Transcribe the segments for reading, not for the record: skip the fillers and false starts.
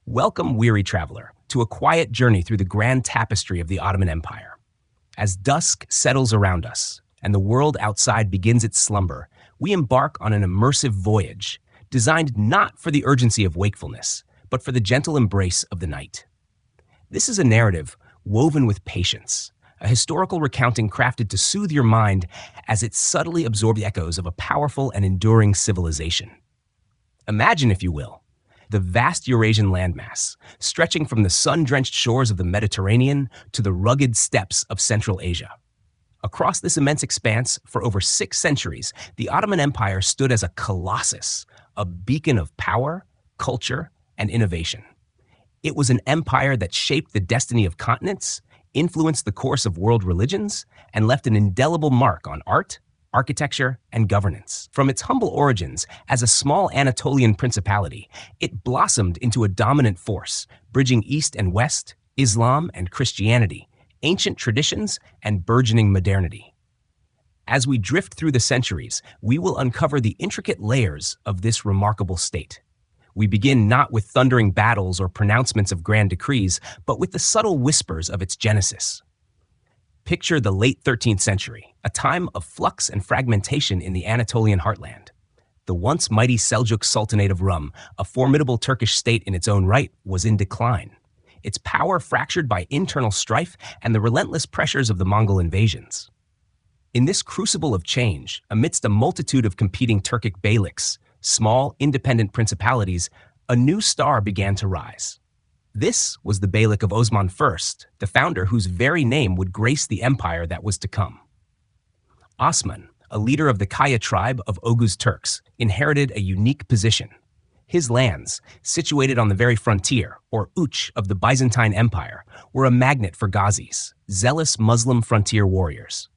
Welcome, weary traveler, to a quiet journey through the grand tapestry of the Ottoman Empire. As dusk settles around us and the world outside begins its slumber, we embark on an immersive voyage designed not for the urgency of wakefulness, but for the gentle embrace of the night. This is a narrative woven with patience, a historical recounting crafted to soothe your mind as it subtly absorbs the echoes of a powerful and enduring civilization. Imagine, if you will, the vast Eurasian landmass, stretching from the sun-drenched shores of the Mediterranean to the rugged steppes of Central Asia. Across this immense expanse, for over 6 centuries, the Ottoman Empire stood as a colossus, a beacon of power, culture, and innovation. It was an empire that shaped the destiny of continents, influenced the course of world religions, and left an indelible mark on art, architecture, and governance. From its humble origins as a small Anatolian principality, it blossomed into a dominant force, bridging East and West, Islam and Christianity, ancient traditions, and burgeoning modernity. As we drift through the centuries, we will uncover the intricate layers of this remarkable state. We begin not with thundering battles or pronouncements of grand decrees, but with the subtle whispers of its genesis. Picture the late 13th century, a time of flux and fragmentation in the Anatolian heartland. The once mighty Seljuk Sultanate of Rum, a formidable Turkish state in its own right, was in decline. Its power fractured by internal strife and the relentless pressures of the Mongol invasions. In this crucible of change, amidst a multitude of competing Turkic beyliks, small, independent principalities, a new star began to rise. This was the Beylik of Osman I, the founder whose very name would grace the empire that was to come. Osman, a leader of the Kaya tribe of Oghuz Turks, inherited a unique position. His lands, situated on the very frontier, or Uch, of the Byzantine Empire, were a magnet for Ghazis, zealous Muslim frontier warriors.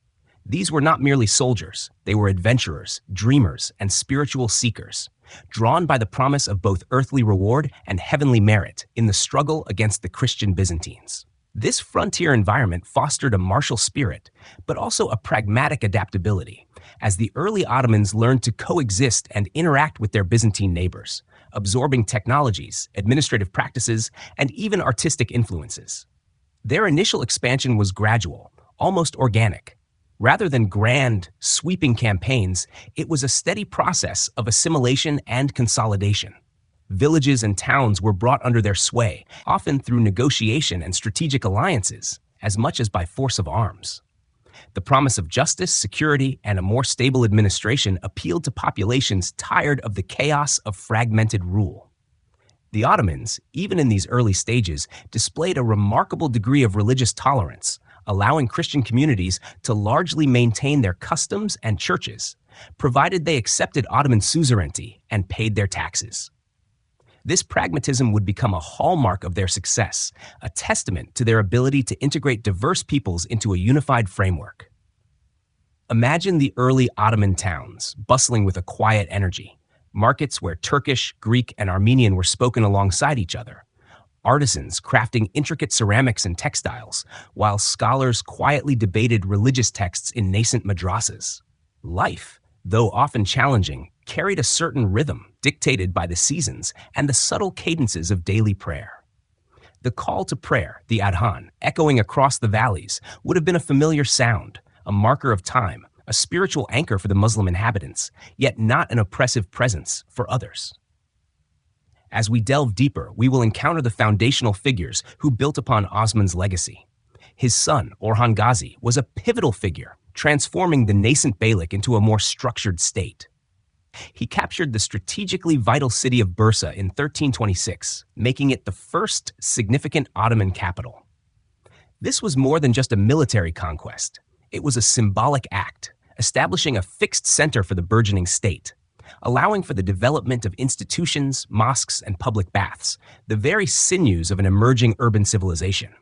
These were not merely soldiers, they were adventurers, dreamers, and spiritual seekers, drawn by the promise of both earthly reward and heavenly merit in the struggle against the Christian Byzantines. This frontier environment fostered a martial spirit, but also a pragmatic adaptability, as the early Ottomans learned to coexist and interact with their Byzantine neighbors, absorbing technologies, administrative practices, and even artistic influences. Their initial expansion was gradual, almost organic. Rather than grand, sweeping campaigns, it was a steady process of assimilation and consolidation. Villages and towns were brought under their sway, often through negotiation and strategic alliances, as much as by force of arms. The promise of justice, security, and a more stable administration appealed to populations tired of the chaos of fragmented rule. The Ottomans, even in these early stages, displayed a remarkable degree of religious tolerance, allowing Christian communities to largely maintain their customs and churches, provided they accepted Ottoman suzerainty and paid their taxes. This pragmatism would become a hallmark of their success, a testament to their ability to integrate diverse peoples into a unified framework. Imagine the early Ottoman towns, bustling with a quiet energy, markets where Turkish, Greek, and Armenian were spoken alongside each other, artisans crafting intricate ceramics and textiles, while scholars quietly debated religious texts in nascent madrasas. Life, though often challenging, carried a certain rhythm dictated by the seasons and the subtle cadences of daily prayer. The call to prayer, the adhan, echoing across the valleys, would have been a familiar sound, a marker of time, a spiritual anchor for the Muslim inhabitants, yet not an oppressive presence for others. As we delve deeper, we will encounter the foundational figures who built upon Osman's legacy. His son, Orhan Gazi, was a pivotal figure, transforming the nascent Beylik into a more structured state. He captured the strategically vital city of Bursa in 1326, making it the first significant Ottoman capital. This was more than just a military conquest. It was a symbolic act, establishing a fixed center for the burgeoning state, allowing for the development of institutions, mosques, and public baths, the very sinews of an emerging urban civilization.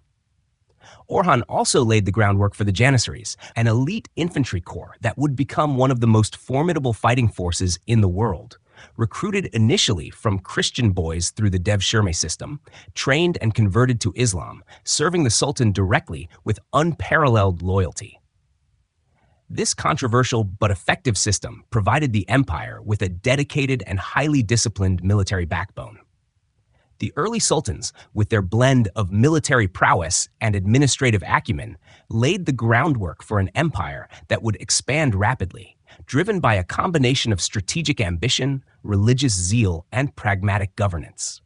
Orhan also laid the groundwork for the Janissaries, an elite infantry corps that would become one of the most formidable fighting forces in the world. Recruited initially from Christian boys through the Devshirme system, trained and converted to Islam, serving the Sultan directly with unparalleled loyalty. This controversial but effective system provided the empire with a dedicated and highly disciplined military backbone. The early sultans, with their blend of military prowess and administrative acumen, laid the groundwork for an empire that would expand rapidly, driven by a combination of strategic ambition, religious zeal, and pragmatic governance.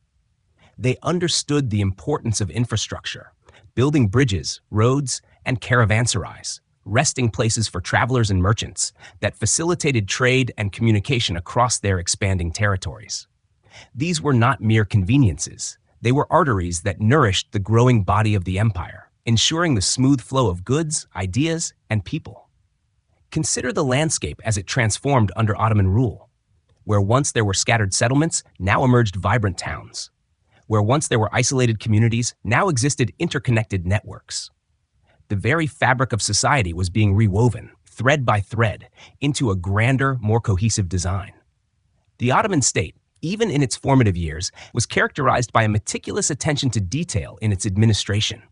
They understood the importance of infrastructure, building bridges, roads, and caravanserais, resting places for travelers and merchants that facilitated trade and communication across their expanding territories. These were not mere conveniences. They were arteries that nourished the growing body of the empire, ensuring the smooth flow of goods, ideas, and people. Consider the landscape as it transformed under Ottoman rule. Where once there were scattered settlements, now emerged vibrant towns. Where once there were isolated communities, now existed interconnected networks. The very fabric of society was being rewoven, thread by thread, into a grander, more cohesive design. The Ottoman state, even in its formative years, was characterized by a meticulous attention to detail in its administration,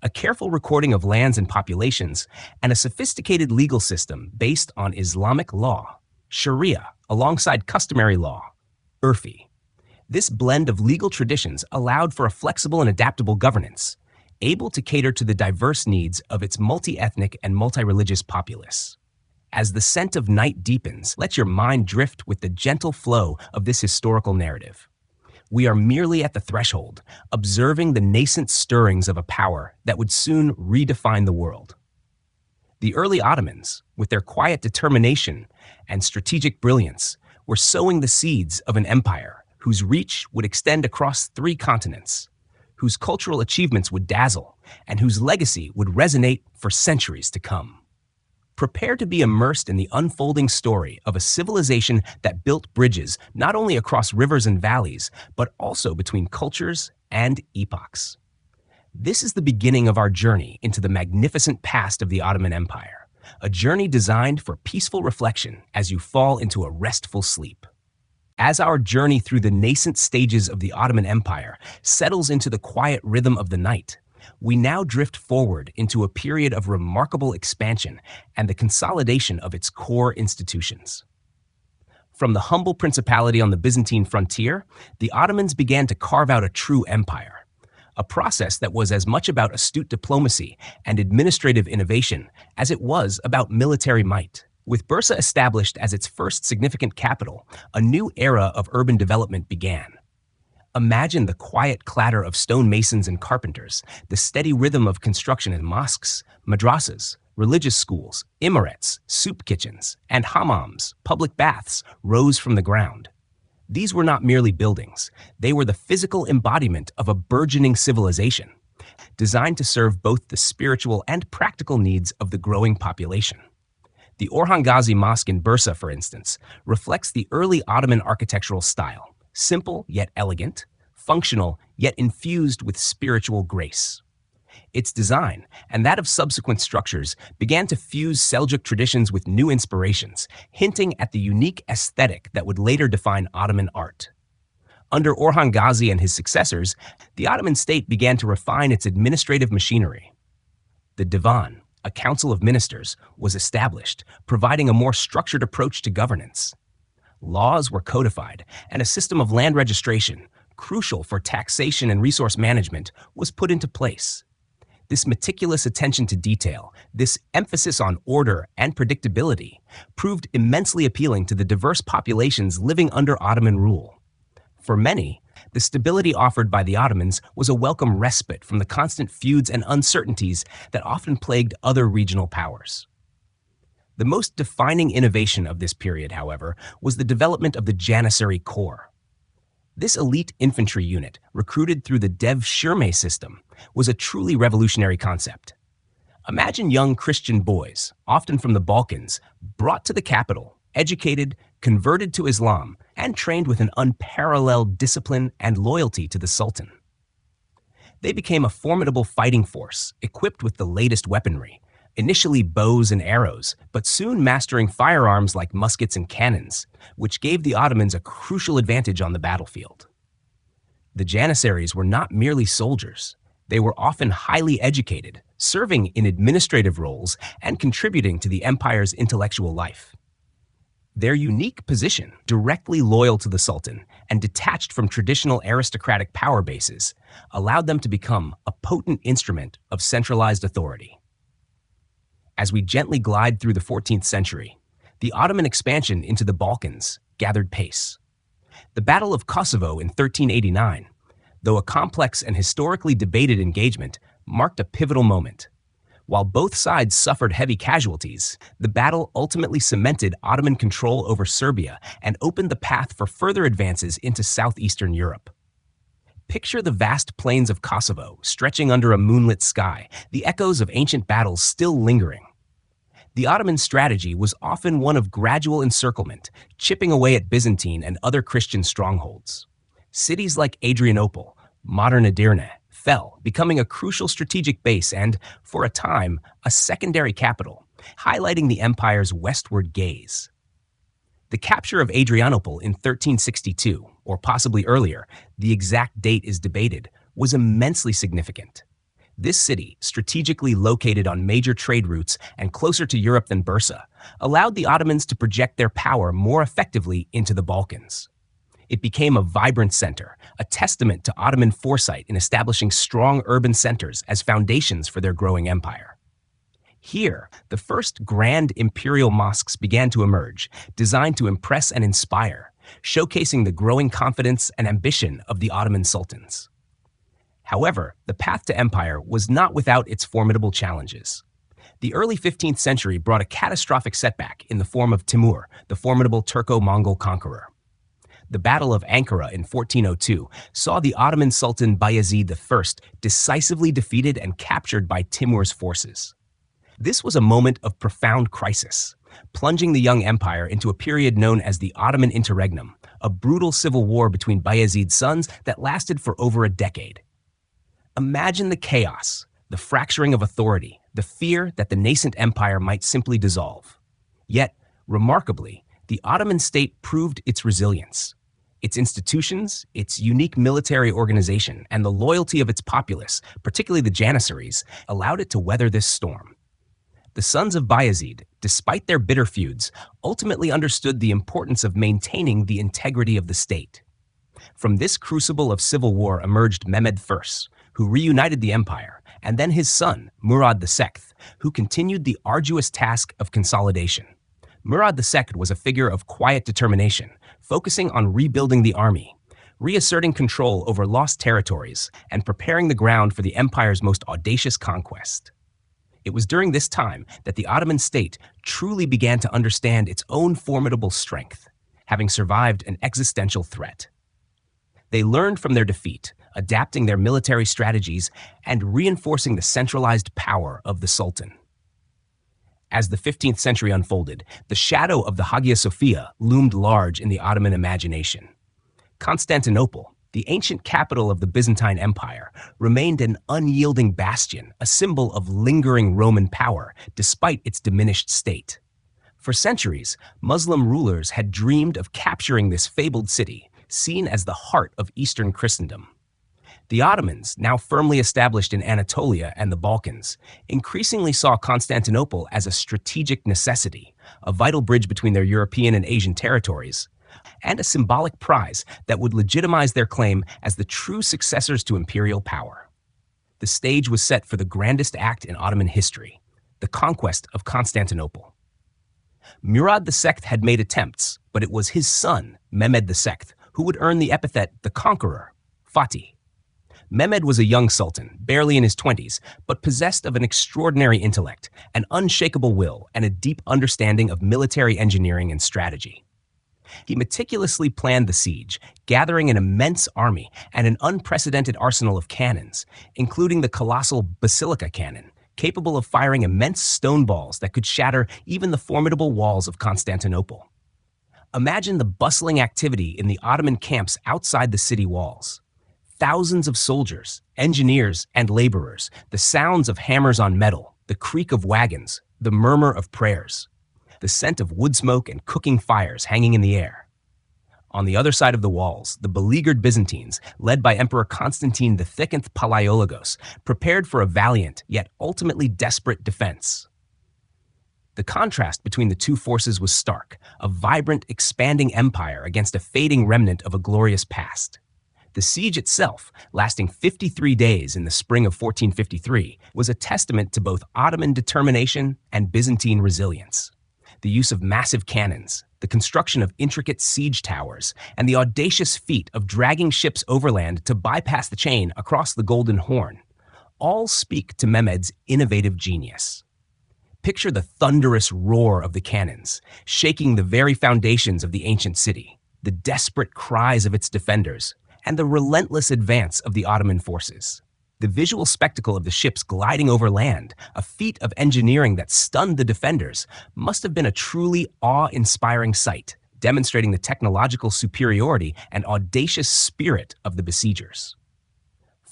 a careful recording of lands and populations, and a sophisticated legal system based on Islamic law, Sharia, alongside customary law, Urfi. This blend of legal traditions allowed for a flexible and adaptable governance, able to cater to the diverse needs of its multi-ethnic and multi-religious populace. As the scent of night deepens, let your mind drift with the gentle flow of this historical narrative. We are merely at the threshold, observing the nascent stirrings of a power that would soon redefine the world. The early Ottomans, with their quiet determination and strategic brilliance, were sowing the seeds of an empire whose reach would extend across 3 continents, whose cultural achievements would dazzle, and whose legacy would resonate for centuries to come. Prepare to be immersed in the unfolding story of a civilization that built bridges not only across rivers and valleys, but also between cultures and epochs. This is the beginning of our journey into the magnificent past of the Ottoman Empire, a journey designed for peaceful reflection as you fall into a restful sleep. As our journey through the nascent stages of the Ottoman Empire settles into the quiet rhythm of the night, we now drift forward into a period of remarkable expansion and the consolidation of its core institutions. From the humble principality on the Byzantine frontier, the Ottomans began to carve out a true empire, a process that was as much about astute diplomacy and administrative innovation as it was about military might. With Bursa established as its first significant capital, a new era of urban development began. Imagine the quiet clatter of stonemasons and carpenters, the steady rhythm of construction in mosques, madrasas, religious schools, imarets, soup kitchens, and hammams, public baths, rose from the ground. These were not merely buildings. They were the physical embodiment of a burgeoning civilization, designed to serve both the spiritual and practical needs of the growing population. The Orhan Gazi Mosque in Bursa, for instance, reflects the early Ottoman architectural style. Simple yet elegant, functional yet infused with spiritual grace. Its design, and that of subsequent structures, began to fuse Seljuk traditions with new inspirations, hinting at the unique aesthetic that would later define Ottoman art. Under Orhan Gazi and his successors, the Ottoman state began to refine its administrative machinery. The Divan, a council of ministers, was established, providing a more structured approach to governance. Laws were codified, and a system of land registration, crucial for taxation and resource management, was put into place. This meticulous attention to detail, this emphasis on order and predictability, proved immensely appealing to the diverse populations living under Ottoman rule. For many, the stability offered by the Ottomans was a welcome respite from the constant feuds and uncertainties that often plagued other regional powers. The most defining innovation of this period, however, was the development of the Janissary Corps. This elite infantry unit, recruited through the Devshirme system, was a truly revolutionary concept. Imagine young Christian boys, often from the Balkans, brought to the capital, educated, converted to Islam, and trained with an unparalleled discipline and loyalty to the Sultan. They became a formidable fighting force, equipped with the latest weaponry, initially bows and arrows, but soon mastering firearms like muskets and cannons, which gave the Ottomans a crucial advantage on the battlefield. The Janissaries were not merely soldiers. They were often highly educated, serving in administrative roles and contributing to the empire's intellectual life. Their unique position, directly loyal to the Sultan and detached from traditional aristocratic power bases, allowed them to become a potent instrument of centralized authority. As we gently glide through the 14th century, the Ottoman expansion into the Balkans gathered pace. The Battle of Kosovo in 1389, though a complex and historically debated engagement, marked a pivotal moment. While both sides suffered heavy casualties, the battle ultimately cemented Ottoman control over Serbia and opened the path for further advances into southeastern Europe. Picture the vast plains of Kosovo stretching under a moonlit sky, the echoes of ancient battles still lingering. The Ottoman strategy was often one of gradual encirclement, chipping away at Byzantine and other Christian strongholds. Cities like Adrianople, modern Edirne, fell, becoming a crucial strategic base and, for a time, a secondary capital, highlighting the empire's westward gaze. The capture of Adrianople in 1362, or possibly earlier, the exact date is debated, was immensely significant. This city, strategically located on major trade routes and closer to Europe than Bursa, allowed the Ottomans to project their power more effectively into the Balkans. It became a vibrant center, a testament to Ottoman foresight in establishing strong urban centers as foundations for their growing empire. Here, the first grand imperial mosques began to emerge, designed to impress and inspire, showcasing the growing confidence and ambition of the Ottoman sultans. However, the path to empire was not without its formidable challenges. The early 15th century brought a catastrophic setback in the form of Timur, the formidable Turco-Mongol conqueror. The Battle of Ankara in 1402 saw the Ottoman Sultan Bayezid I decisively defeated and captured by Timur's forces. This was a moment of profound crisis, plunging the young empire into a period known as the Ottoman Interregnum, a brutal civil war between Bayezid's sons that lasted for over a decade. Imagine the chaos, the fracturing of authority, the fear that the nascent empire might simply dissolve. Yet, remarkably, the Ottoman state proved its resilience. Its institutions, its unique military organization, and the loyalty of its populace, particularly the Janissaries, allowed it to weather this storm. The sons of Bayezid, despite their bitter feuds, ultimately understood the importance of maintaining the integrity of the state. From this crucible of civil war emerged Mehmed I, who reunited the empire, and then his son, Murad II, who continued the arduous task of consolidation. Murad II was a figure of quiet determination, focusing on rebuilding the army, reasserting control over lost territories, and preparing the ground for the empire's most audacious conquest. It was during this time that the Ottoman state truly began to understand its own formidable strength, having survived an existential threat. They learned from their defeat, adapting their military strategies and reinforcing the centralized power of the Sultan. As the 15th century unfolded, the shadow of the Hagia Sophia loomed large in the Ottoman imagination. Constantinople, the ancient capital of the Byzantine Empire, remained an unyielding bastion, a symbol of lingering Roman power despite its diminished state. For centuries, Muslim rulers had dreamed of capturing this fabled city, seen as the heart of Eastern Christendom. The Ottomans, now firmly established in Anatolia and the Balkans, increasingly saw Constantinople as a strategic necessity, a vital bridge between their European and Asian territories, and a symbolic prize that would legitimize their claim as the true successors to imperial power. The stage was set for the grandest act in Ottoman history, the conquest of Constantinople. Murad II had made attempts, but it was his son, Mehmed II, who would earn the epithet the Conqueror, Fatih. Mehmed was a young sultan, barely in his 20s, but possessed of an extraordinary intellect, an unshakable will, and a deep understanding of military engineering and strategy. He meticulously planned the siege, gathering an immense army and an unprecedented arsenal of cannons, including the colossal Basilica cannon, capable of firing immense stone balls that could shatter even the formidable walls of Constantinople. Imagine the bustling activity in the Ottoman camps outside the city walls. Thousands of soldiers, engineers, and laborers, the sounds of hammers on metal, the creak of wagons, the murmur of prayers, the scent of wood smoke and cooking fires hanging in the air. On the other side of the walls, the beleaguered Byzantines, led by Emperor Constantine the Thickened Palaiologos, prepared for a valiant yet ultimately desperate defense. The contrast between the two forces was stark, a vibrant, expanding empire against a fading remnant of a glorious past. The siege itself, lasting 53 days in the spring of 1453, was a testament to both Ottoman determination and Byzantine resilience. The use of massive cannons, the construction of intricate siege towers, and the audacious feat of dragging ships overland to bypass the chain across the Golden Horn all speak to Mehmed's innovative genius. Picture the thunderous roar of the cannons, shaking the very foundations of the ancient city, the desperate cries of its defenders, and the relentless advance of the Ottoman forces. The visual spectacle of the ships gliding over land, a feat of engineering that stunned the defenders, must have been a truly awe-inspiring sight, demonstrating the technological superiority and audacious spirit of the besiegers.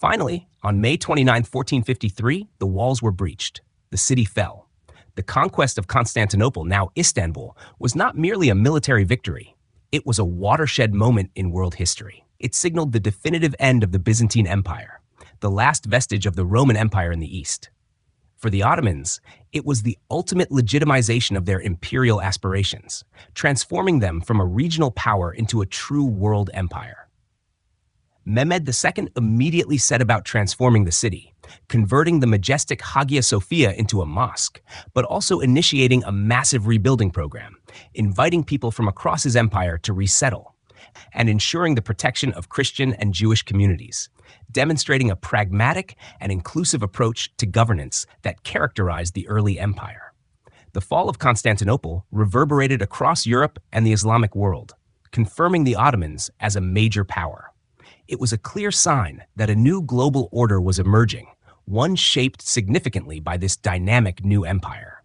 Finally, on May 29, 1453, the walls were breached. The city fell. The conquest of Constantinople, now Istanbul, was not merely a military victory. It was a watershed moment in world history. It signaled the definitive end of the Byzantine Empire, the last vestige of the Roman Empire in the East. For the Ottomans, it was the ultimate legitimization of their imperial aspirations, transforming them from a regional power into a true world empire. Mehmed II immediately set about transforming the city, converting the majestic Hagia Sophia into a mosque, but also initiating a massive rebuilding program, inviting people from across his empire to resettle, and ensuring the protection of Christian and Jewish communities, demonstrating a pragmatic and inclusive approach to governance that characterized the early empire. The fall of Constantinople reverberated across Europe and the Islamic world, confirming the Ottomans as a major power. It was a clear sign that a new global order was emerging, one shaped significantly by this dynamic new empire.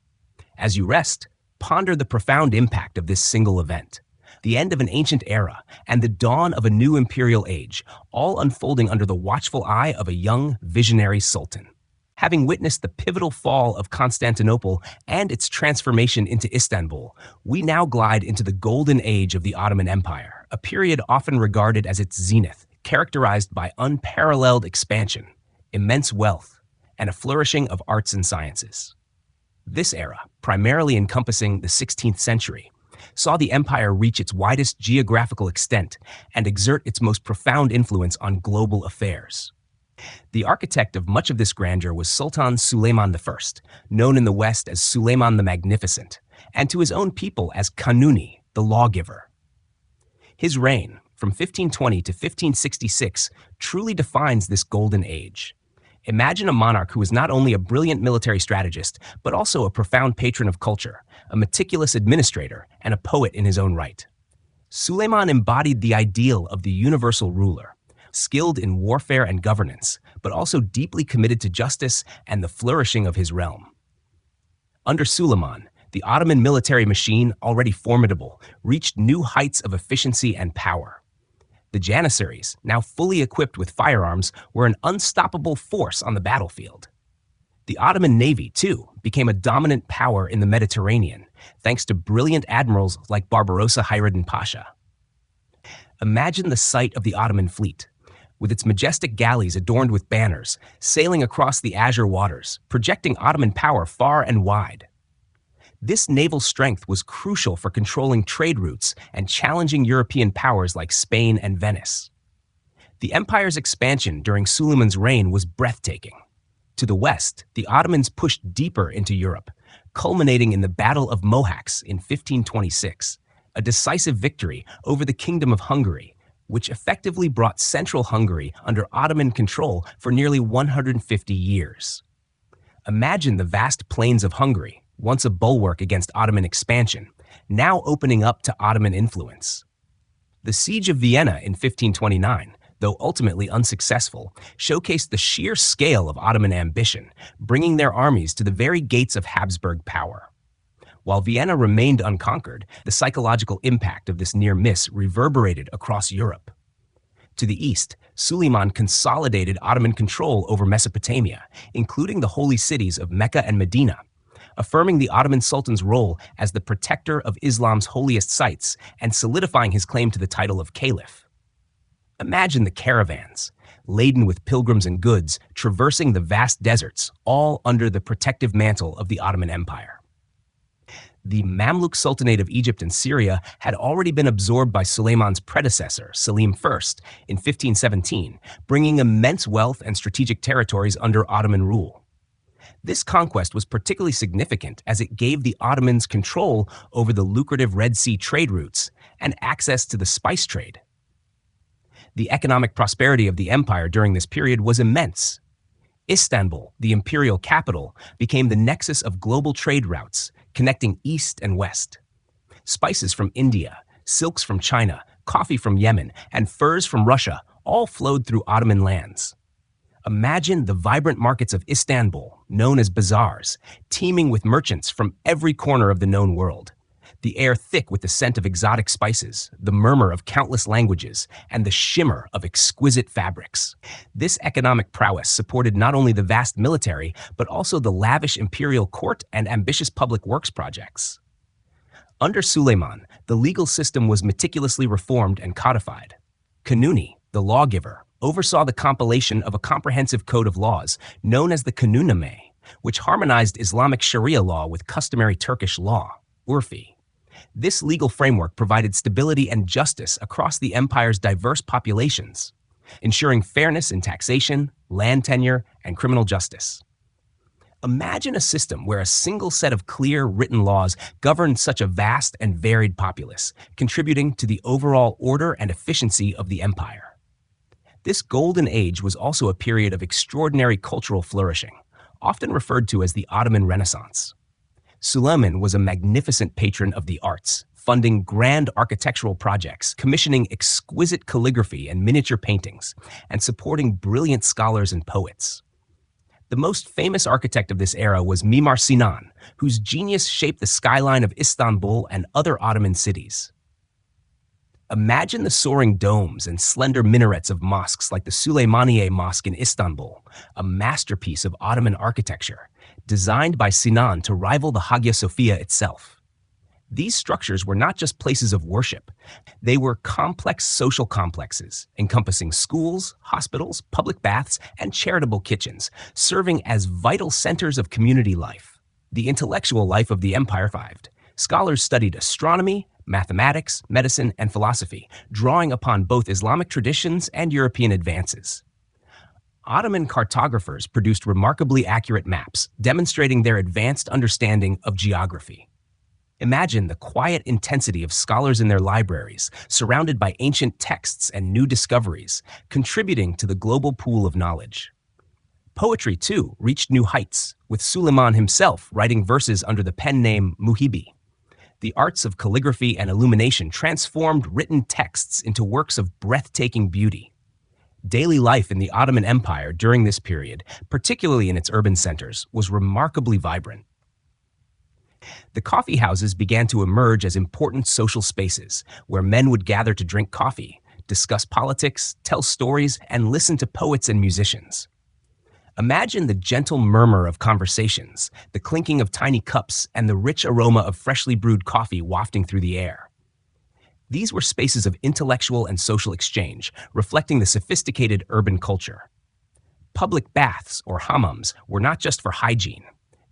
As you rest, ponder the profound impact of this single event. The end of an ancient era and the dawn of a new imperial age, all unfolding under the watchful eye of a young, visionary sultan. Having witnessed the pivotal fall of Constantinople and its transformation into Istanbul, we now glide into the golden age of the Ottoman Empire, a period often regarded as its zenith, characterized by unparalleled expansion, immense wealth, and a flourishing of arts and sciences. This era, primarily encompassing the 16th century, saw the empire reach its widest geographical extent and exert its most profound influence on global affairs. The architect of much of this grandeur was Sultan Suleiman I, known in the West as Suleiman the Magnificent, and to his own people as Kanuni, the lawgiver. His reign, from 1520 to 1566, truly defines this golden age. Imagine a monarch who was not only a brilliant military strategist, but also a profound patron of culture, a meticulous administrator, and a poet in his own right. Suleiman embodied the ideal of the universal ruler, skilled in warfare and governance, but also deeply committed to justice and the flourishing of his realm. Under Suleiman, the Ottoman military machine, already formidable, reached new heights of efficiency and power. The Janissaries, now fully equipped with firearms, were an unstoppable force on the battlefield. The Ottoman Navy, too, became a dominant power in the Mediterranean, thanks to brilliant admirals like Barbarossa Hayreddin Pasha. Imagine the sight of the Ottoman fleet, with its majestic galleys adorned with banners, sailing across the azure waters, projecting Ottoman power far and wide. This naval strength was crucial for controlling trade routes and challenging European powers like Spain and Venice. The empire's expansion during Suleiman's reign was breathtaking. To the west, the Ottomans pushed deeper into Europe, culminating in the Battle of Mohacs in 1526, a decisive victory over the Kingdom of Hungary, which effectively brought central Hungary under Ottoman control for nearly 150 years. Imagine the vast plains of Hungary, once a bulwark against Ottoman expansion, now opening up to Ottoman influence. The Siege of Vienna in 1529, though ultimately unsuccessful, showcased the sheer scale of Ottoman ambition, bringing their armies to the very gates of Habsburg power. While Vienna remained unconquered, the psychological impact of this near miss reverberated across Europe. To the east, Suleiman consolidated Ottoman control over Mesopotamia, including the holy cities of Mecca and Medina, affirming the Ottoman Sultan's role as the protector of Islam's holiest sites and solidifying his claim to the title of caliph. Imagine the caravans, laden with pilgrims and goods, traversing the vast deserts, all under the protective mantle of the Ottoman Empire. The Mamluk Sultanate of Egypt and Syria had already been absorbed by Suleiman's predecessor, Selim I, in 1517, bringing immense wealth and strategic territories under Ottoman rule. This conquest was particularly significant as it gave the Ottomans control over the lucrative Red Sea trade routes and access to the spice trade. The economic prosperity of the empire during this period was immense. Istanbul, the imperial capital, became the nexus of global trade routes, connecting east and west. Spices from India, silks from China, coffee from Yemen, and furs from Russia all flowed through Ottoman lands. Imagine the vibrant markets of Istanbul, known as bazaars, teeming with merchants from every corner of the known world. The air thick with the scent of exotic spices, the murmur of countless languages, and the shimmer of exquisite fabrics. This economic prowess supported not only the vast military, but also the lavish imperial court and ambitious public works projects. Under Suleiman, the legal system was meticulously reformed and codified. Kanuni, the lawgiver, oversaw the compilation of a comprehensive code of laws known as the Kanunnameh, which harmonized Islamic Sharia law with customary Turkish law, Urfi. This legal framework provided stability and justice across the empire's diverse populations, ensuring fairness in taxation, land tenure, and criminal justice. Imagine a system where a single set of clear, written laws governed such a vast and varied populace, contributing to the overall order and efficiency of the empire. This golden age was also a period of extraordinary cultural flourishing, often referred to as the Ottoman Renaissance. Suleiman was a magnificent patron of the arts, funding grand architectural projects, commissioning exquisite calligraphy and miniature paintings, and supporting brilliant scholars and poets. The most famous architect of this era was Mimar Sinan, whose genius shaped the skyline of Istanbul and other Ottoman cities. Imagine the soaring domes and slender minarets of mosques like the Süleymaniye Mosque in Istanbul, a masterpiece of Ottoman architecture, designed by Sinan to rival the Hagia Sophia itself. These structures were not just places of worship. They were complex social complexes, encompassing schools, hospitals, public baths, and charitable kitchens, serving as vital centers of community life. The intellectual life of the empire thrived. Scholars studied astronomy, mathematics, medicine, and philosophy, drawing upon both Islamic traditions and European advances. Ottoman cartographers produced remarkably accurate maps, demonstrating their advanced understanding of geography. Imagine the quiet intensity of scholars in their libraries, surrounded by ancient texts and new discoveries, contributing to the global pool of knowledge. Poetry, too, reached new heights, with Suleiman himself writing verses under the pen name Muhibi. The arts of calligraphy and illumination transformed written texts into works of breathtaking beauty. Daily life in the Ottoman Empire during this period, particularly in its urban centers, was remarkably vibrant. The coffee houses began to emerge as important social spaces where men would gather to drink coffee, discuss politics, tell stories, and listen to poets and musicians. Imagine the gentle murmur of conversations, the clinking of tiny cups, and the rich aroma of freshly brewed coffee wafting through the air. These were spaces of intellectual and social exchange, reflecting the sophisticated urban culture. Public baths, or hammams, were not just for hygiene.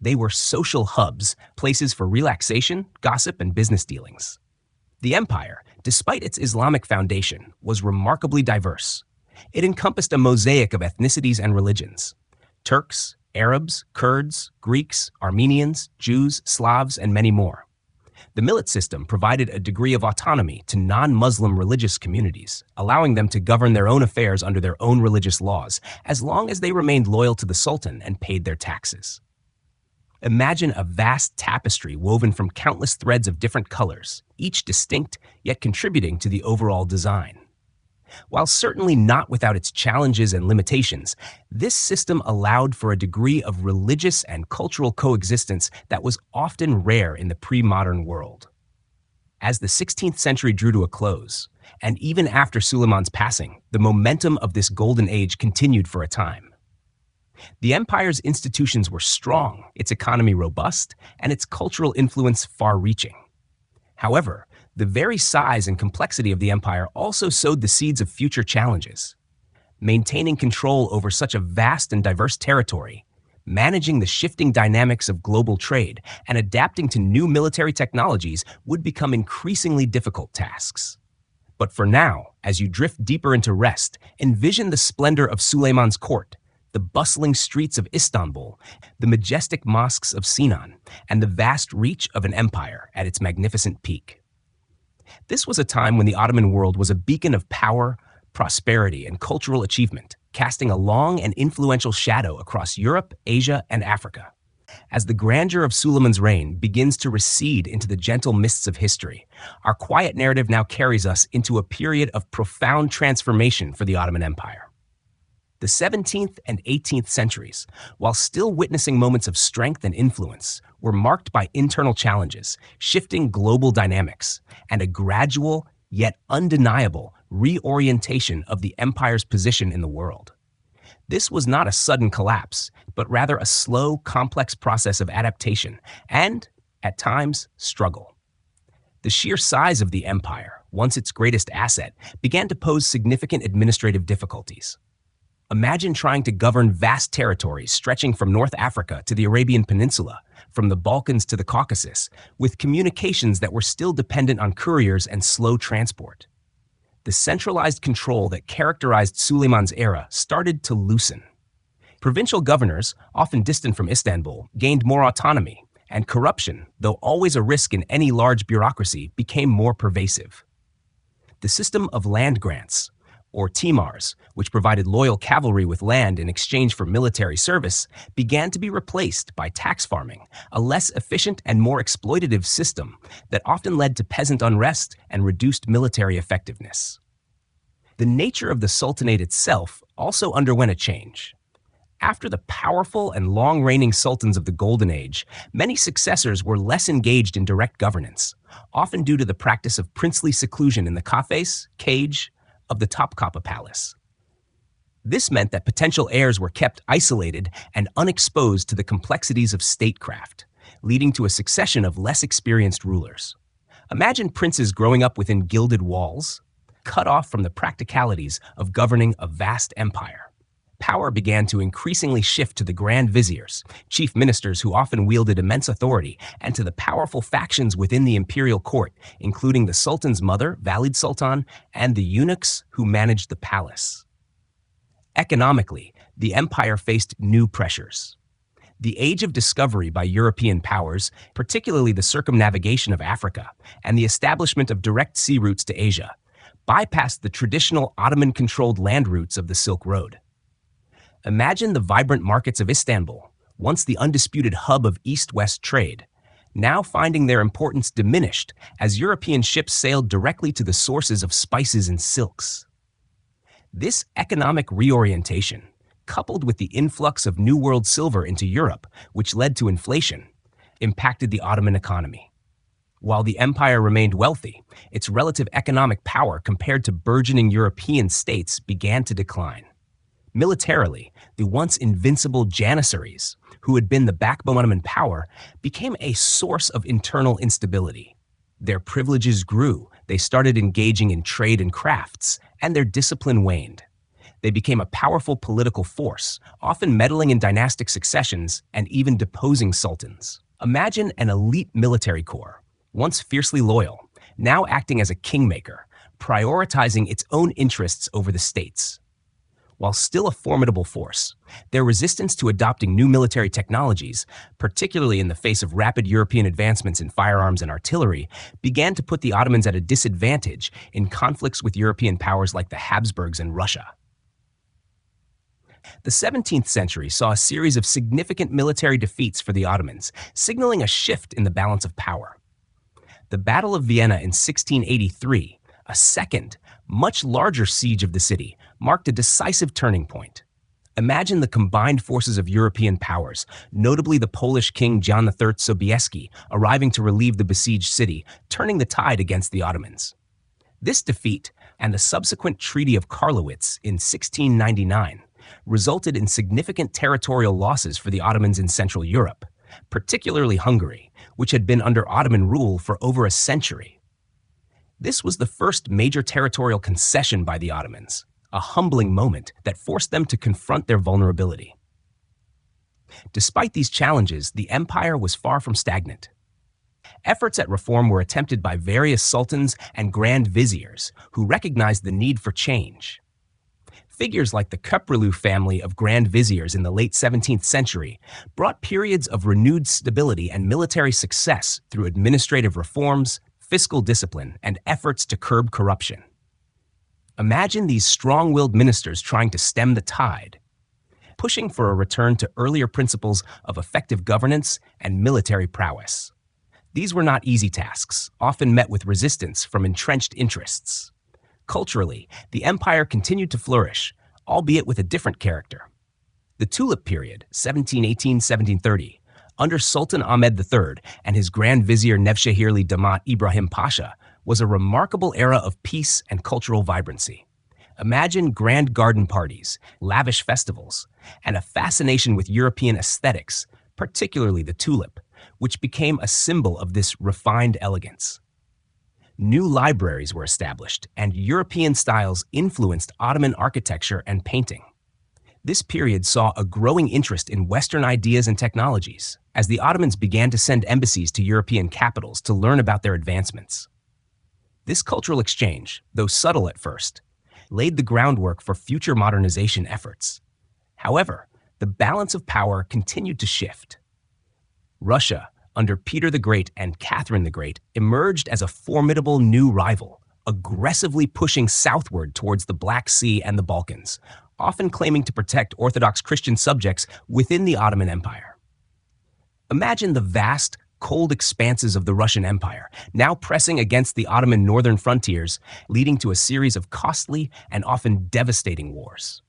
They were social hubs, places for relaxation, gossip, and business dealings. The empire, despite its Islamic foundation, was remarkably diverse. It encompassed a mosaic of ethnicities and religions. Turks, Arabs, Kurds, Greeks, Armenians, Jews, Slavs, and many more. The millet system provided a degree of autonomy to non-Muslim religious communities, allowing them to govern their own affairs under their own religious laws, as long as they remained loyal to the Sultan and paid their taxes. Imagine a vast tapestry woven from countless threads of different colors, each distinct yet contributing to the overall design. While certainly not without its challenges and limitations, this system allowed for a degree of religious and cultural coexistence that was often rare in the pre-modern world. As the 16th century drew to a close, and even after Suleiman's passing, the momentum of this golden age continued for a time. The empire's institutions were strong, its economy robust, and its cultural influence far-reaching. However, the very size and complexity of the empire also sowed the seeds of future challenges. Maintaining control over such a vast and diverse territory Managing the shifting dynamics of global trade and adapting to new military technologies would become increasingly difficult tasks. But for now, as you drift deeper into rest, envision the splendor of Suleiman's court, the bustling streets of Istanbul, the majestic mosques of Sinan, and the vast reach of an empire at its magnificent peak. This was a time when the Ottoman world was a beacon of power, prosperity, and cultural achievement, casting a long and influential shadow across Europe, Asia, and Africa. As the grandeur of Suleiman's reign begins to recede into the gentle mists of history, our quiet narrative now carries us into a period of profound transformation for the Ottoman Empire. The 17th and 18th centuries, while still witnessing moments of strength and influence, were marked by internal challenges, shifting global dynamics, and a gradual, yet undeniable, reorientation of the empire's position in the world. This was not a sudden collapse, but rather a slow, complex process of adaptation and, at times, struggle. The sheer size of the empire, once its greatest asset, began to pose significant administrative difficulties. Imagine trying to govern vast territories stretching from North Africa to the Arabian Peninsula, from the Balkans to the Caucasus, with communications that were still dependent on couriers and slow transport. The centralized control that characterized Suleiman's era started to loosen. Provincial governors, often distant from Istanbul, gained more autonomy, and corruption, though always a risk in any large bureaucracy, became more pervasive. The system of land grants, or timars, which provided loyal cavalry with land in exchange for military service, began to be replaced by tax farming, a less efficient and more exploitative system that often led to peasant unrest and reduced military effectiveness. The nature of the Sultanate itself also underwent a change. After the powerful and long-reigning sultans of the Golden Age, many successors were less engaged in direct governance, often due to the practice of princely seclusion in the kafes, cage, of the Topkapi Palace. This meant that potential heirs were kept isolated and unexposed to the complexities of statecraft, leading to a succession of less experienced rulers. Imagine princes growing up within gilded walls, cut off from the practicalities of governing a vast empire. Power began to increasingly shift to the grand viziers, chief ministers who often wielded immense authority, and to the powerful factions within the imperial court, including the sultan's mother, Valid Sultan, and the eunuchs who managed the palace. Economically, the empire faced new pressures. The age of discovery by European powers, particularly the circumnavigation of Africa, and the establishment of direct sea routes to Asia, bypassed the traditional Ottoman-controlled land routes of the Silk Road. Imagine the vibrant markets of Istanbul, once the undisputed hub of east-west trade, now finding their importance diminished as European ships sailed directly to the sources of spices and silks. This economic reorientation, coupled with the influx of New World silver into Europe, which led to inflation, impacted the Ottoman economy. While the empire remained wealthy, its relative economic power compared to burgeoning European states began to decline. Militarily, the once invincible Janissaries, who had been the backbone of Ottoman power, became a source of internal instability. Their privileges grew, they started engaging in trade and crafts, and their discipline waned. They became a powerful political force, often meddling in dynastic successions and even deposing sultans. Imagine an elite military corps, once fiercely loyal, now acting as a kingmaker, prioritizing its own interests over the state's. While still a formidable force, their resistance to adopting new military technologies, particularly in the face of rapid European advancements in firearms and artillery, began to put the Ottomans at a disadvantage in conflicts with European powers like the Habsburgs and Russia. The 17th century saw a series of significant military defeats for the Ottomans, signaling a shift in the balance of power. The Battle of Vienna in 1683, a second, much larger siege of the city, marked a decisive turning point. Imagine the combined forces of European powers, notably the Polish King John III Sobieski, arriving to relieve the besieged city, turning the tide against the Ottomans. This defeat, and the subsequent Treaty of Karlowitz in 1699, resulted in significant territorial losses for the Ottomans in Central Europe, particularly Hungary, which had been under Ottoman rule for over a century. This was the first major territorial concession by the Ottomans, a humbling moment that forced them to confront their vulnerability. Despite these challenges, the empire was far from stagnant. Efforts at reform were attempted by various sultans and grand viziers who recognized the need for change. Figures like the Köprülü family of grand viziers in the late 17th century brought periods of renewed stability and military success through administrative reforms, fiscal discipline, and efforts to curb corruption. Imagine these strong-willed ministers trying to stem the tide, pushing for a return to earlier principles of effective governance and military prowess. These were not easy tasks, often met with resistance from entrenched interests. Culturally, the empire continued to flourish, albeit with a different character. The Tulip period, 1718-1730, under Sultan Ahmed III and his Grand Vizier Nevşehirli Damat Ibrahim Pasha, was a remarkable era of peace and cultural vibrancy. Imagine grand garden parties, lavish festivals, and a fascination with European aesthetics, particularly the tulip, which became a symbol of this refined elegance. New libraries were established, and European styles influenced Ottoman architecture and painting. This period saw a growing interest in Western ideas and technologies, as the Ottomans began to send embassies to European capitals to learn about their advancements. This cultural exchange, though subtle at first, laid the groundwork for future modernization efforts. However, the balance of power continued to shift. Russia, under Peter the Great and Catherine the Great, emerged as a formidable new rival, aggressively pushing southward towards the Black Sea and the Balkans, often claiming to protect Orthodox Christian subjects within the Ottoman Empire. Imagine the vast, cold expanses of the Russian Empire, now pressing against the Ottoman northern frontiers, leading to a series of costly and often devastating wars.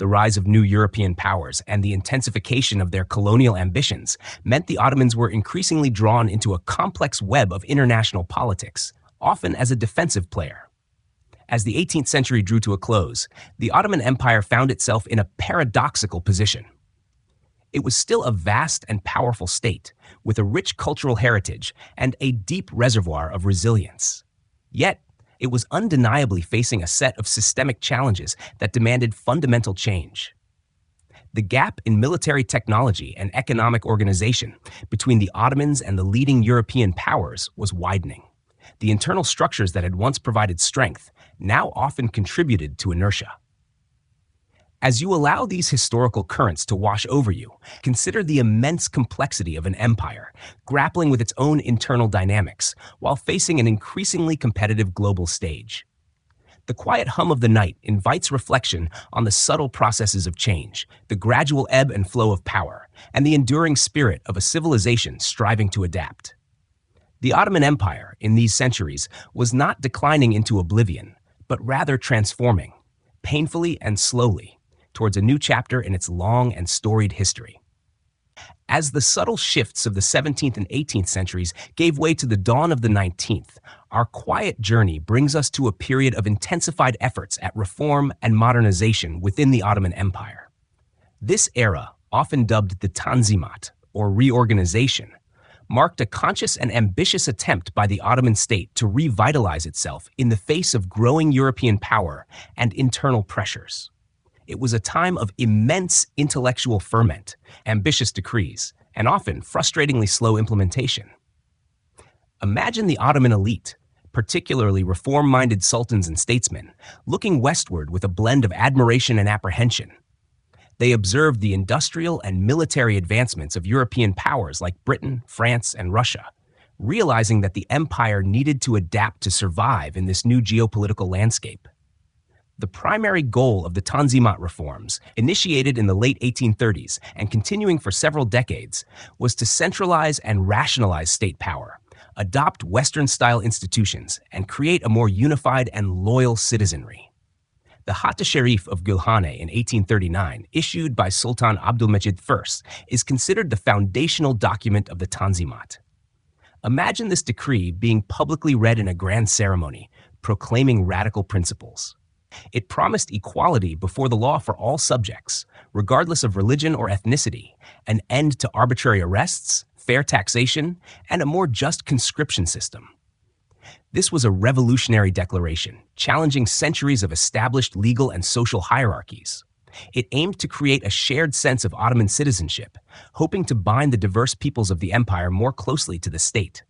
The rise of new European powers and the intensification of their colonial ambitions meant the Ottomans were increasingly drawn into a complex web of international politics, often as a defensive player. As the 18th century drew to a close, the Ottoman Empire found itself in a paradoxical position. It was still a vast and powerful state, with a rich cultural heritage and a deep reservoir of resilience. Yet, it was undeniably facing a set of systemic challenges that demanded fundamental change. The gap in military technology and economic organization between the Ottomans and the leading European powers was widening. The internal structures that had once provided strength now often contributed to inertia. As you allow these historical currents to wash over you, consider the immense complexity of an empire, grappling with its own internal dynamics while facing an increasingly competitive global stage. The quiet hum of the night invites reflection on the subtle processes of change, the gradual ebb and flow of power, and the enduring spirit of a civilization striving to adapt. The Ottoman Empire, in these centuries, was not declining into oblivion, but rather transforming, painfully and slowly, towards a new chapter in its long and storied history. As the subtle shifts of the 17th and 18th centuries gave way to the dawn of the 19th, our quiet journey brings us to a period of intensified efforts at reform and modernization within the Ottoman Empire. This era, often dubbed the Tanzimat, or reorganization, marked a conscious and ambitious attempt by the Ottoman state to revitalize itself in the face of growing European power and internal pressures. It was a time of immense intellectual ferment, ambitious decrees, and often frustratingly slow implementation. Imagine the Ottoman elite, particularly reform-minded sultans and statesmen, looking westward with a blend of admiration and apprehension. They observed the industrial and military advancements of European powers like Britain, France, and Russia, realizing that the empire needed to adapt to survive in this new geopolitical landscape. The primary goal of the Tanzimat reforms, initiated in the late 1830s and continuing for several decades, was to centralize and rationalize state power, adopt Western-style institutions, and create a more unified and loyal citizenry. The Hatta Sharif of Gülhane in 1839, issued by Sultan Abdülmecid I, is considered the foundational document of the Tanzimat. Imagine this decree being publicly read in a grand ceremony, proclaiming radical principles. It promised equality before the law for all subjects, regardless of religion or ethnicity, an end to arbitrary arrests, fair taxation, and a more just conscription system. This was a revolutionary declaration, challenging centuries of established legal and social hierarchies. It aimed to create a shared sense of Ottoman citizenship, hoping to bind the diverse peoples of the empire more closely to the state.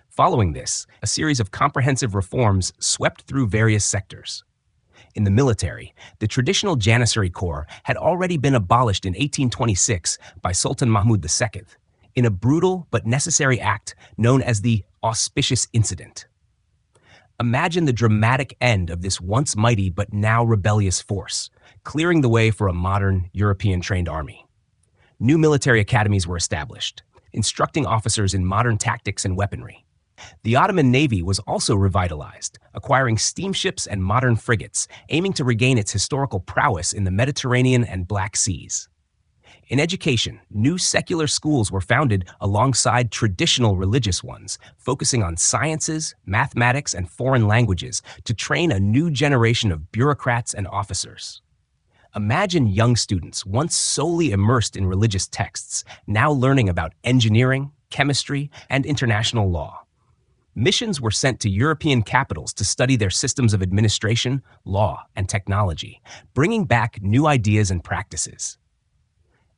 Following this, a series of comprehensive reforms swept through various sectors. In the military, the traditional Janissary Corps had already been abolished in 1826 by Sultan Mahmud II, in a brutal but necessary act known as the Auspicious Incident. Imagine the dramatic end of this once mighty but now rebellious force, clearing the way for a modern, European-trained army. New military academies were established, instructing officers in modern tactics and weaponry. The Ottoman Navy was also revitalized, acquiring steamships and modern frigates, aiming to regain its historical prowess in the Mediterranean and Black Seas. In education, new secular schools were founded alongside traditional religious ones, focusing on sciences, mathematics, and foreign languages to train a new generation of bureaucrats and officers. Imagine young students, once solely immersed in religious texts, now learning about engineering, chemistry, and international law. Missions were sent to European capitals to study their systems of administration, law, and technology, bringing back new ideas and practices.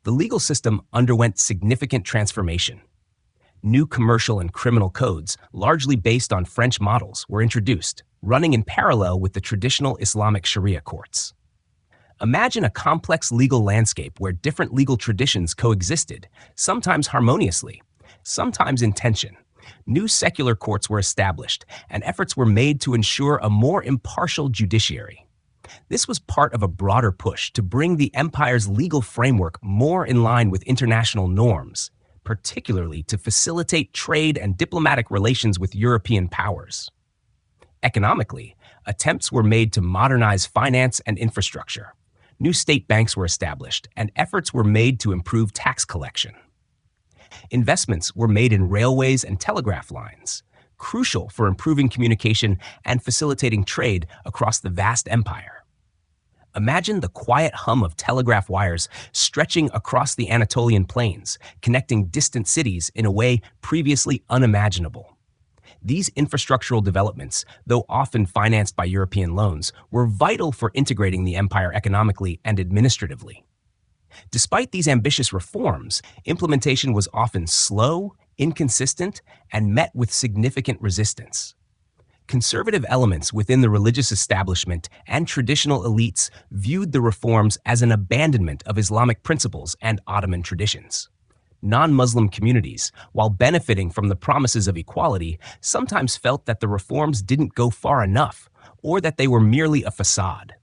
The legal system underwent significant transformation. New commercial and criminal codes, largely based on French models, were introduced, running in parallel with the traditional Islamic Sharia courts. Imagine a complex legal landscape where different legal traditions coexisted, sometimes harmoniously, sometimes in tension. New secular courts were established, and efforts were made to ensure a more impartial judiciary. This was part of a broader push to bring the empire's legal framework more in line with international norms, particularly to facilitate trade and diplomatic relations with European powers. Economically, attempts were made to modernize finance and infrastructure. New state banks were established, and efforts were made to improve tax collection. Investments were made in railways and telegraph lines, crucial for improving communication and facilitating trade across the vast empire. Imagine the quiet hum of telegraph wires stretching across the Anatolian plains, connecting distant cities in a way previously unimaginable. These infrastructural developments, though often financed by European loans, were vital for integrating the empire economically and administratively. Despite these ambitious reforms, implementation was often slow, inconsistent, and met with significant resistance. Conservative elements within the religious establishment and traditional elites viewed the reforms as an abandonment of Islamic principles and Ottoman traditions. Non-Muslim communities, while benefiting from the promises of equality, sometimes felt that the reforms didn't go far enough, or that they were merely a facade.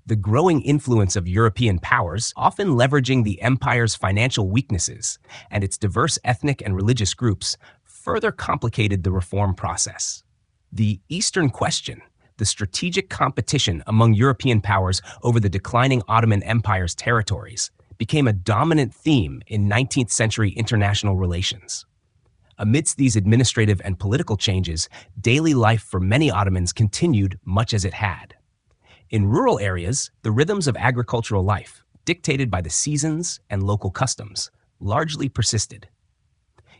The growing influence of European powers, often leveraging the empire's financial weaknesses and its diverse ethnic and religious groups, further complicated the reform process. The Eastern Question, the strategic competition among European powers over the declining Ottoman Empire's territories, became a dominant theme in 19th century international relations. Amidst these administrative and political changes, daily life for many Ottomans continued much as it had. In rural areas, the rhythms of agricultural life, dictated by the seasons and local customs, largely persisted.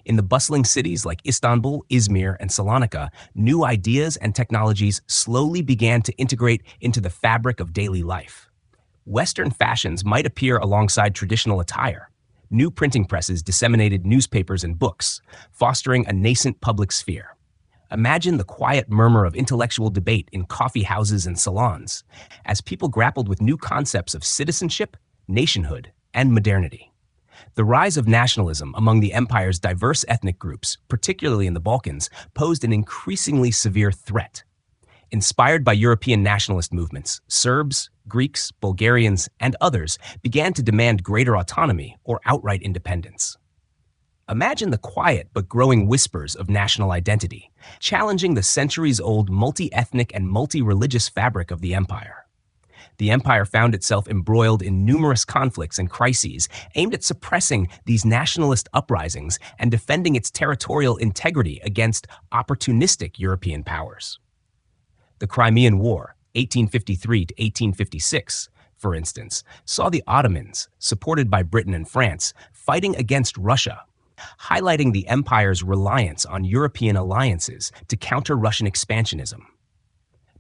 In the bustling cities like Istanbul, Izmir, and Salonika, new ideas and technologies slowly began to integrate into the fabric of daily life. Western fashions might appear alongside traditional attire. New printing presses disseminated newspapers and books, fostering a nascent public sphere. Imagine the quiet murmur of intellectual debate in coffee houses and salons, as people grappled with new concepts of citizenship, nationhood, and modernity. The rise of nationalism among the empire's diverse ethnic groups, particularly in the Balkans, posed an increasingly severe threat. Inspired by European nationalist movements, Serbs, Greeks, Bulgarians, and others began to demand greater autonomy or outright independence. Imagine the quiet but growing whispers of national identity, challenging the centuries-old multi-ethnic and multi-religious fabric of the empire. The empire found itself embroiled in numerous conflicts and crises aimed at suppressing these nationalist uprisings and defending its territorial integrity against opportunistic European powers. The Crimean War, 1853 to 1856, for instance, saw the Ottomans, supported by Britain and France, fighting against Russia, highlighting the empire's reliance on European alliances to counter Russian expansionism.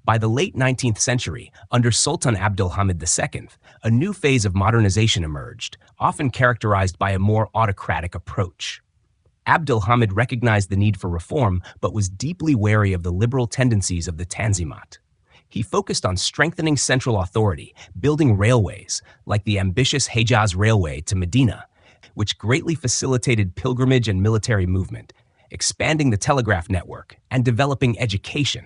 By the late 19th century, under Sultan Abdulhamid II, a new phase of modernization emerged, often characterized by a more autocratic approach. Abdulhamid recognized the need for reform, but was deeply wary of the liberal tendencies of the Tanzimat. He focused on strengthening central authority, building railways, like the ambitious Hejaz Railway to Medina, which greatly facilitated pilgrimage and military movement, expanding the telegraph network, and developing education,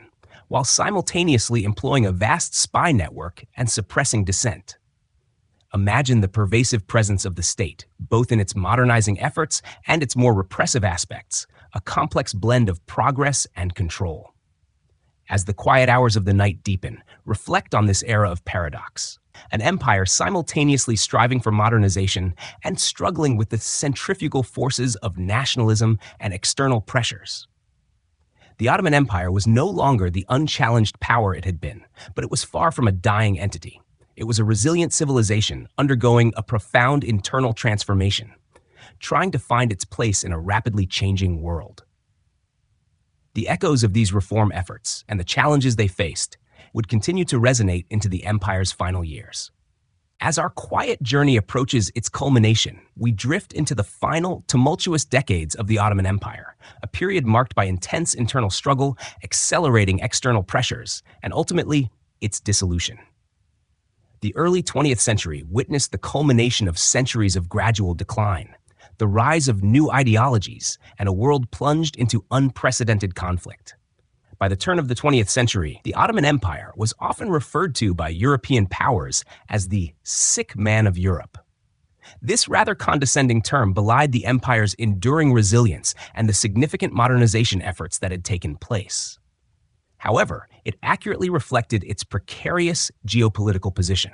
while simultaneously employing a vast spy network and suppressing dissent. Imagine the pervasive presence of the state, both in its modernizing efforts and its more repressive aspects, a complex blend of progress and control. As the quiet hours of the night deepen, reflect on this era of paradox. An empire simultaneously striving for modernization and struggling with the centrifugal forces of nationalism and external pressures. The Ottoman Empire was no longer the unchallenged power it had been, but it was far from a dying entity. It was a resilient civilization undergoing a profound internal transformation, trying to find its place in a rapidly changing world. The echoes of these reform efforts and the challenges they faced would continue to resonate into the empire's final years. As our quiet journey approaches its culmination, we drift into the final, tumultuous decades of the Ottoman Empire, a period marked by intense internal struggle, accelerating external pressures, and ultimately, its dissolution. The early 20th century witnessed the culmination of centuries of gradual decline, the rise of new ideologies, and a world plunged into unprecedented conflict. By the turn of the 20th century, the Ottoman Empire was often referred to by European powers as the sick man of Europe. This rather condescending term belied the empire's enduring resilience and the significant modernization efforts that had taken place. However, it accurately reflected its precarious geopolitical position.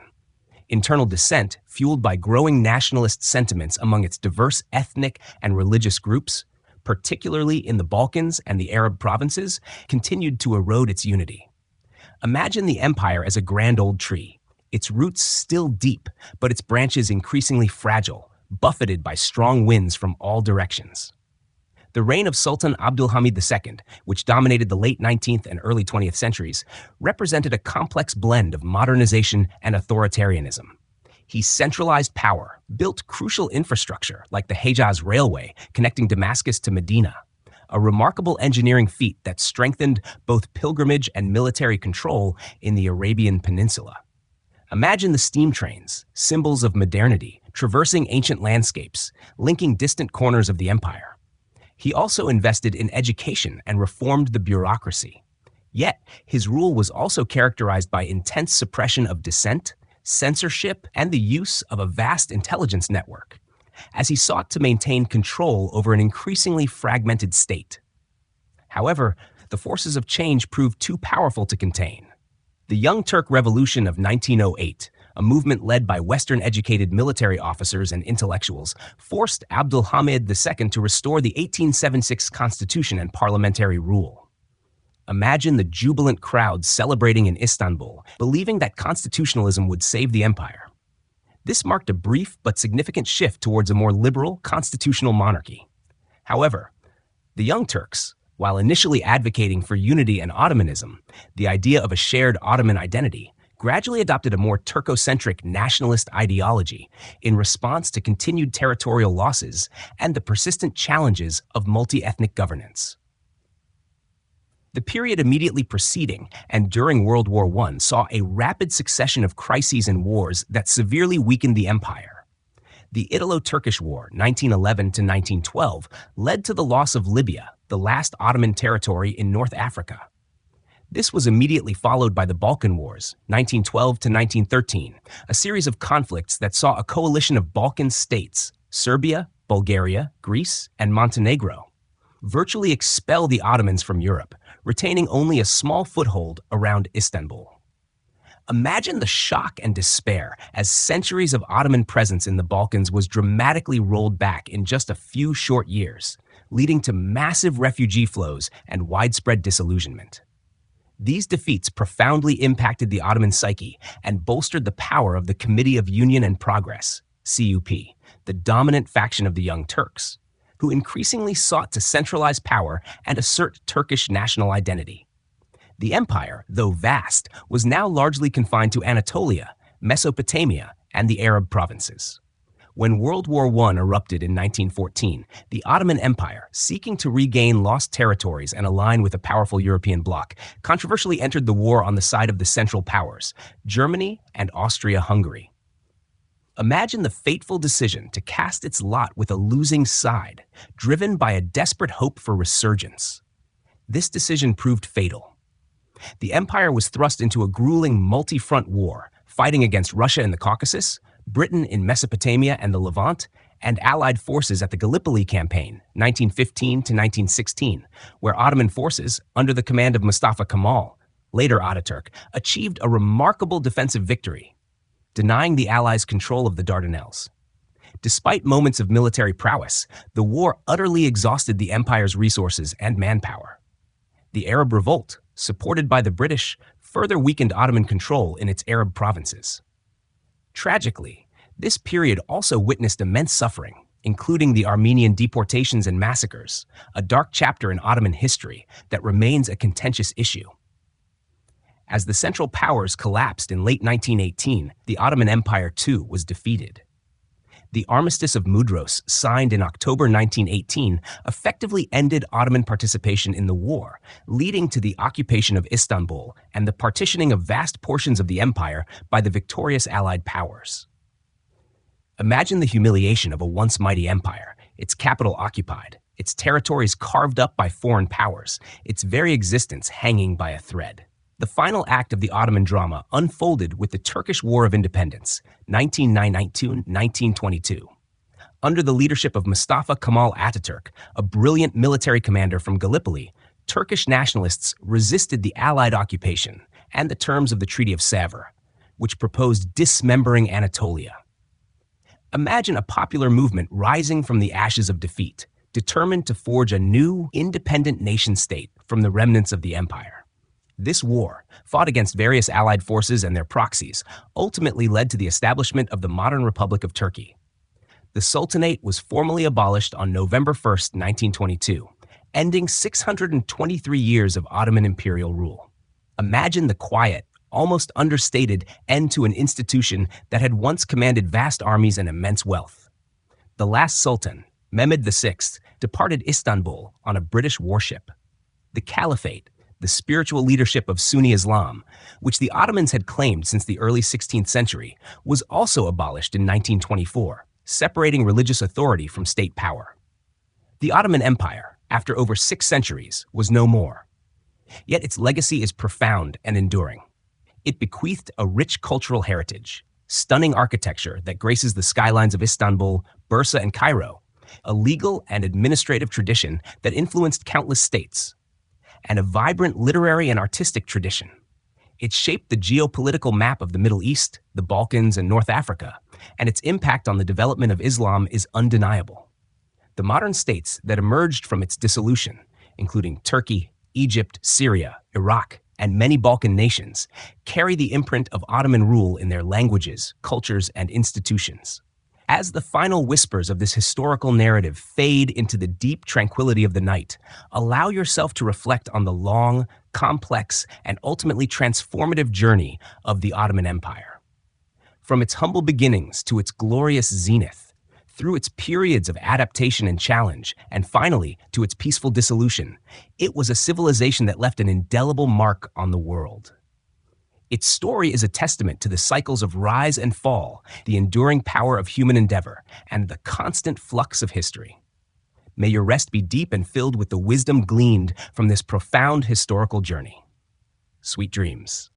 Internal dissent, fueled by growing nationalist sentiments among its diverse ethnic and religious groups, particularly in the Balkans and the Arab provinces, continued to erode its unity. Imagine the empire as a grand old tree, its roots still deep, but its branches increasingly fragile, buffeted by strong winds from all directions. The reign of Sultan Abdulhamid II, which dominated the late 19th and early 20th centuries, represented a complex blend of modernization and authoritarianism. He centralized power, built crucial infrastructure like the Hejaz Railway connecting Damascus to Medina, a remarkable engineering feat that strengthened both pilgrimage and military control in the Arabian Peninsula. Imagine the steam trains, symbols of modernity, traversing ancient landscapes, linking distant corners of the empire. He also invested in education and reformed the bureaucracy. Yet, his rule was also characterized by intense suppression of dissent, censorship, and the use of a vast intelligence network, as he sought to maintain control over an increasingly fragmented state. However, the forces of change proved too powerful to contain. The Young Turk Revolution of 1908, a movement led by Western-educated military officers and intellectuals, forced Abdulhamid II to restore the 1876 constitution and parliamentary rule. Imagine the jubilant crowds celebrating in Istanbul, believing that constitutionalism would save the empire. This marked a brief but significant shift towards a more liberal constitutional monarchy. However, the Young Turks, while initially advocating for unity and Ottomanism, the idea of a shared Ottoman identity, gradually adopted a more Turco-centric nationalist ideology in response to continued territorial losses and the persistent challenges of multi-ethnic governance. The period immediately preceding and during World War I saw a rapid succession of crises and wars that severely weakened the empire. The Italo-Turkish War, 1911 to 1912, led to the loss of Libya, the last Ottoman territory in North Africa. This was immediately followed by the Balkan Wars, 1912 to 1913, a series of conflicts that saw a coalition of Balkan states, Serbia, Bulgaria, Greece, and Montenegro, virtually expel the Ottomans from Europe, retaining only a small foothold around Istanbul. Imagine the shock and despair as centuries of Ottoman presence in the Balkans was dramatically rolled back in just a few short years, leading to massive refugee flows and widespread disillusionment. These defeats profoundly impacted the Ottoman psyche and bolstered the power of the Committee of Union and Progress, CUP, the dominant faction of the Young Turks, who increasingly sought to centralize power and assert Turkish national identity. The empire, though vast, was now largely confined to Anatolia, Mesopotamia, and the Arab provinces. When World War I erupted in 1914, the Ottoman Empire, seeking to regain lost territories and align with a powerful European bloc, controversially entered the war on the side of the Central Powers, Germany and Austria-Hungary. Imagine the fateful decision to cast its lot with a losing side, driven by a desperate hope for resurgence. This decision proved fatal. The empire was thrust into a grueling multi-front war, fighting against Russia in the Caucasus, Britain in Mesopotamia and the Levant, and Allied forces at the Gallipoli Campaign, 1915 to 1916, where Ottoman forces, under the command of Mustafa Kemal, later Ataturk, achieved a remarkable defensive victory, denying the Allies control of the Dardanelles. Despite moments of military prowess, the war utterly exhausted the empire's resources and manpower. The Arab Revolt, supported by the British, further weakened Ottoman control in its Arab provinces. Tragically, this period also witnessed immense suffering, including the Armenian deportations and massacres, a dark chapter in Ottoman history that remains a contentious issue. As the Central Powers collapsed in late 1918, the Ottoman Empire too was defeated. The Armistice of Mudros, signed in October 1918, effectively ended Ottoman participation in the war, leading to the occupation of Istanbul and the partitioning of vast portions of the empire by the victorious Allied powers. Imagine the humiliation of a once mighty empire, its capital occupied, its territories carved up by foreign powers, its very existence hanging by a thread. The final act of the Ottoman drama unfolded with the Turkish War of Independence, 1919-1922. Under the leadership of Mustafa Kemal Ataturk, a brilliant military commander from Gallipoli, Turkish nationalists resisted the Allied occupation and the terms of the Treaty of Sèvres, which proposed dismembering Anatolia. Imagine a popular movement rising from the ashes of defeat, determined to forge a new, independent nation-state from the remnants of the empire. This war, fought against various Allied forces and their proxies, ultimately led to the establishment of the modern Republic of Turkey. The Sultanate was formally abolished on November 1, 1922, ending 623 years of Ottoman imperial rule. Imagine the quiet, almost understated end to an institution that had once commanded vast armies and immense wealth. The last Sultan, Mehmed VI, departed Istanbul on a British warship. The Caliphate, the spiritual leadership of Sunni Islam, which the Ottomans had claimed since the early 16th century, was also abolished in 1924, separating religious authority from state power. The Ottoman Empire, after over 6 centuries, was no more. Yet its legacy is profound and enduring. It bequeathed a rich cultural heritage, stunning architecture that graces the skylines of Istanbul, Bursa, and Cairo, a legal and administrative tradition that influenced countless states, and a vibrant literary and artistic tradition. It shaped the geopolitical map of the Middle East, the Balkans, and North Africa, and its impact on the development of Islam is undeniable. The modern states that emerged from its dissolution, including Turkey, Egypt, Syria, Iraq, and many Balkan nations, carry the imprint of Ottoman rule in their languages, cultures, and institutions. As the final whispers of this historical narrative fade into the deep tranquility of the night, allow yourself to reflect on the long, complex, and ultimately transformative journey of the Ottoman Empire. From its humble beginnings to its glorious zenith, through its periods of adaptation and challenge, and finally to its peaceful dissolution, it was a civilization that left an indelible mark on the world. Its story is a testament to the cycles of rise and fall, the enduring power of human endeavor, and the constant flux of history. May your rest be deep and filled with the wisdom gleaned from this profound historical journey. Sweet dreams.